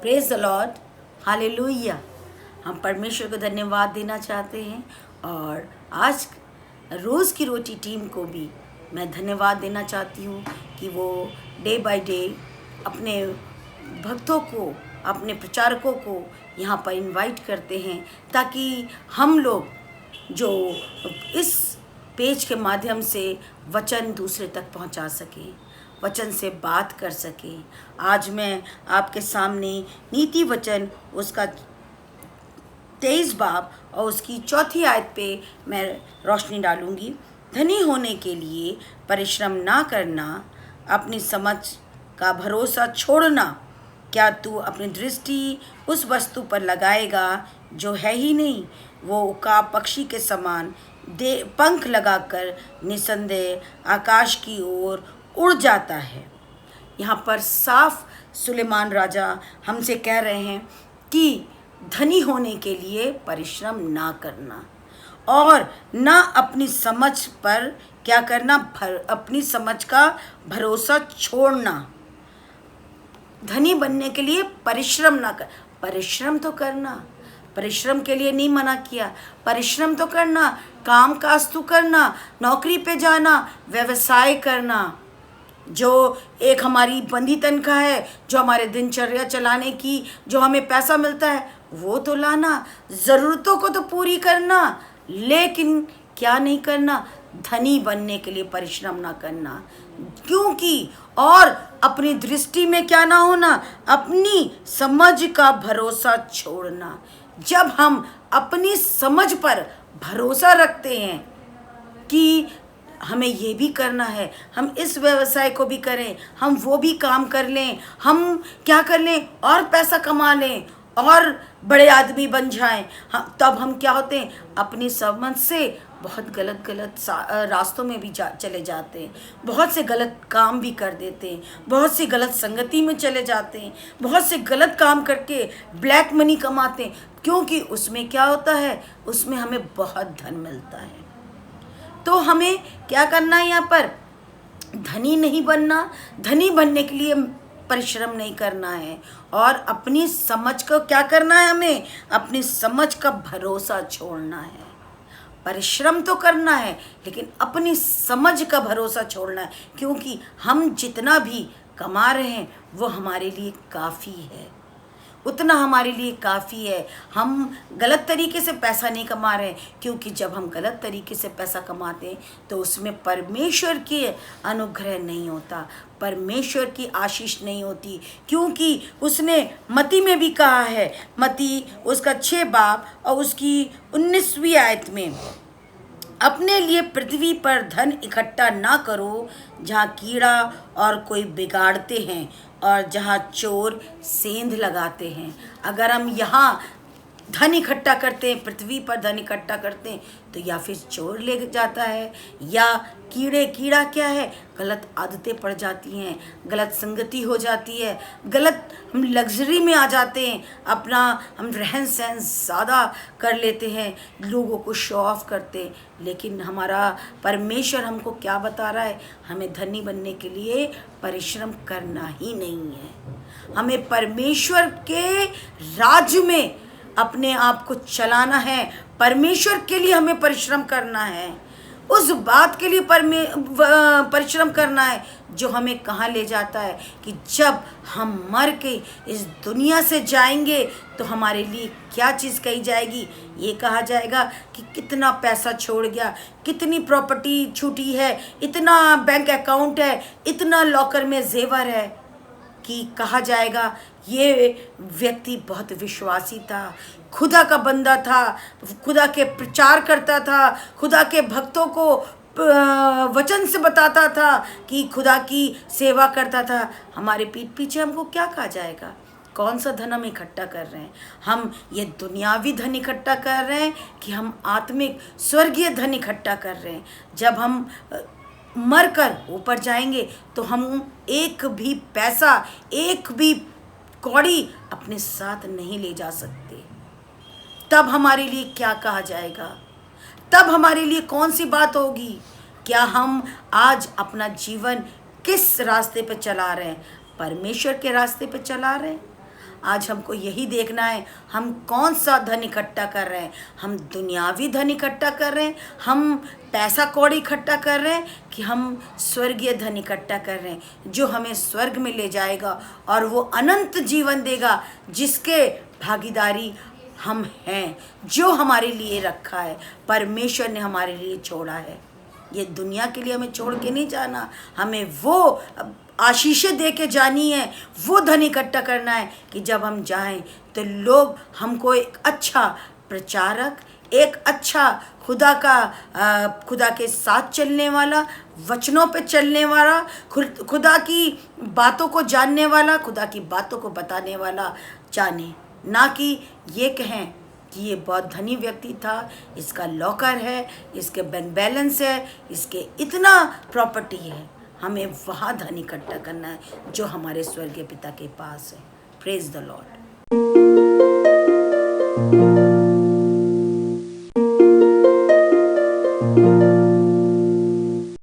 Praise the Lord, hallelujah. हम परमेश्वर को धन्यवाद देना चाहते हैं और आज रोज़ की रोटी टीम को भी मैं धन्यवाद देना चाहती हूँ कि वो डे बाय डे अपने भक्तों को, अपने प्रचारकों को यहाँ पर इनवाइट करते हैं ताकि हम लोग जो इस पेज के माध्यम से वचन दूसरे तक पहुँचा सकें, वचन से बात कर सके। आज मैं आपके सामने नीति वचन उसका 23 बाब और उसकी 4 आयत पे मैं रोशनी डालूंगी। धनी होने के लिए परिश्रम ना करना, अपनी समझ का भरोसा छोड़ना। क्या तू अपनी दृष्टि उस वस्तु पर लगाएगा जो है ही नहीं? वो उकाब पक्षी के समान पंख लगाकर निसंदेह आकाश की ओर उड़ जाता है। यहाँ पर साफ सुलेमान राजा हमसे कह रहे हैं कि धनी होने के लिए परिश्रम ना करना और ना अपनी समझ पर क्या करना, अपनी समझ का भरोसा छोड़ना। धनी बनने के लिए परिश्रम ना कर, परिश्रम तो करना, परिश्रम के लिए नहीं मना किया, परिश्रम तो करना, काम काज तो करना, नौकरी पे जाना, व्यवसाय करना। जो एक हमारी बंधी तनख्वाह है, जो हमारे दिनचर्या चलाने की जो हमें पैसा मिलता है, वो तो लाना, ज़रूरतों को तो पूरी करना, लेकिन क्या नहीं करना, धनी बनने के लिए परिश्रम ना करना। क्योंकि और अपनी दृष्टि में क्या ना होना, अपनी समझ का भरोसा छोड़ना। जब हम अपनी समझ पर भरोसा रखते हैं कि हमें ये भी करना है, हम इस व्यवसाय को भी करें, हम वो भी काम कर लें, हम क्या कर लें और पैसा कमा लें और बड़े आदमी बन जाएं, तब हम क्या होते हैं, अपनी समझ से बहुत गलत रास्तों में भी चले जाते हैं, बहुत से गलत काम भी कर देते हैं, बहुत सी गलत संगति में चले जाते हैं, बहुत से गलत काम करके ब्लैक मनी कमाते हैं। क्योंकि उसमें क्या होता है, उसमें हमें बहुत धन मिलता है। तो हमें क्या करना है, यहाँ पर धनी नहीं बनना, धनी बनने के लिए परिश्रम नहीं करना है और अपनी समझ को क्या करना है, हमें अपनी समझ का भरोसा छोड़ना है। परिश्रम तो करना है लेकिन अपनी समझ का भरोसा छोड़ना है, क्योंकि हम जितना भी कमा रहे हैं वो हमारे लिए काफ़ी है, उतना हमारे लिए काफ़ी है। हम गलत तरीके से पैसा नहीं कमा रहे हैं, क्योंकि जब हम गलत तरीके से पैसा कमाते हैं तो उसमें परमेश्वर की अनुग्रह नहीं होता, परमेश्वर की आशीष नहीं होती। क्योंकि उसने मती में भी कहा है, मती उसका 6 बाब और उसकी 19वीं आयत में, अपने लिए पृथ्वी पर धन इकट्ठा ना करो जहाँ कीड़ा और कोई बिगाड़ते हैं और जहाँ चोर सेंध लगाते हैं। अगर हम यहाँ धन इकट्ठा करते हैं, पृथ्वी पर धन इकट्ठा करते हैं, तो या फिर चोर ले जाता है या कीड़ा क्या है, गलत आदतें पड़ जाती हैं, गलत संगति हो जाती है, गलत हम लग्जरी में आ जाते हैं, अपना हम रहन सहन ज़्यादा कर लेते हैं, लोगों को शो ऑफ करते हैं। लेकिन हमारा परमेश्वर हमको क्या बता रहा है, हमें धनी बनने के लिए परिश्रम करना ही नहीं है। हमें परमेश्वर के राज्य में अपने आप को चलाना है, परमेश्वर के लिए हमें परिश्रम करना है, उस बात के लिए परिश्रम करना है जो हमें कहाँ ले जाता है कि जब हम मर के इस दुनिया से जाएंगे तो हमारे लिए क्या चीज़ कही जाएगी, ये कहा जाएगा कि कितना पैसा छोड़ गया, कितनी प्रॉपर्टी छूटी है, इतना बैंक अकाउंट है, इतना लॉकर में जेवर है, कि कहा जाएगा ये व्यक्ति बहुत विश्वासी था, खुदा का बंदा था, खुदा के प्रचार करता था, खुदा के भक्तों को वचन से बताता था कि खुदा की सेवा करता था। हमारे पीठ पीछे हमको क्या कहा जाएगा? कौन सा धन हम इकट्ठा कर रहे हैं? हम ये दुनियावी धन इकट्ठा कर रहे हैं कि हम आत्मिक स्वर्गीय धन इकट्ठा कर रहे हैं? जब हम मर कर ऊपर जाएंगे तो हम एक भी पैसा, एक भी कौड़ी अपने साथ नहीं ले जा सकते। तब हमारे लिए क्या कहा जाएगा? तब हमारे लिए कौन सी बात होगी? क्या हम आज अपना जीवन किस रास्ते पे चला रहे हैं? परमेश्वर के रास्ते पे चला रहे हैं? आज हमको यही देखना है, हम कौन सा धन इकट्ठा कर रहे हैं। हम दुनियावी धन इकट्ठा कर रहे हैं, हम पैसा कौड़ी इकट्ठा कर रहे हैं, कि हम स्वर्गीय धन इकट्ठा कर रहे हैं जो हमें स्वर्ग में ले जाएगा और वो अनंत जीवन देगा, जिसके भागीदारी हम हैं, जो हमारे लिए रखा है, परमेश्वर ने हमारे लिए छोड़ा है। ये दुनिया के लिए हमें छोड़ के नहीं जाना, हमें वो आशीषें दे के जानी है, वो धन इकट्ठा करना है कि जब हम जाएं तो लोग हमको एक अच्छा प्रचारक, एक अच्छा खुदा के साथ चलने वाला, वचनों पे चलने वाला, खुदा की बातों को जानने वाला, खुदा की बातों को बताने वाला जाने, ना कि ये कहें कि ये बहुत धनी व्यक्ति था, इसका लॉकर है, इसके बैंक बैलेंस है, इसके इतना प्रॉपर्टी है। हमें वहाँ धन इकट्ठा करना है जो हमारे स्वर्गीय पिता के पास है। Praise the Lord.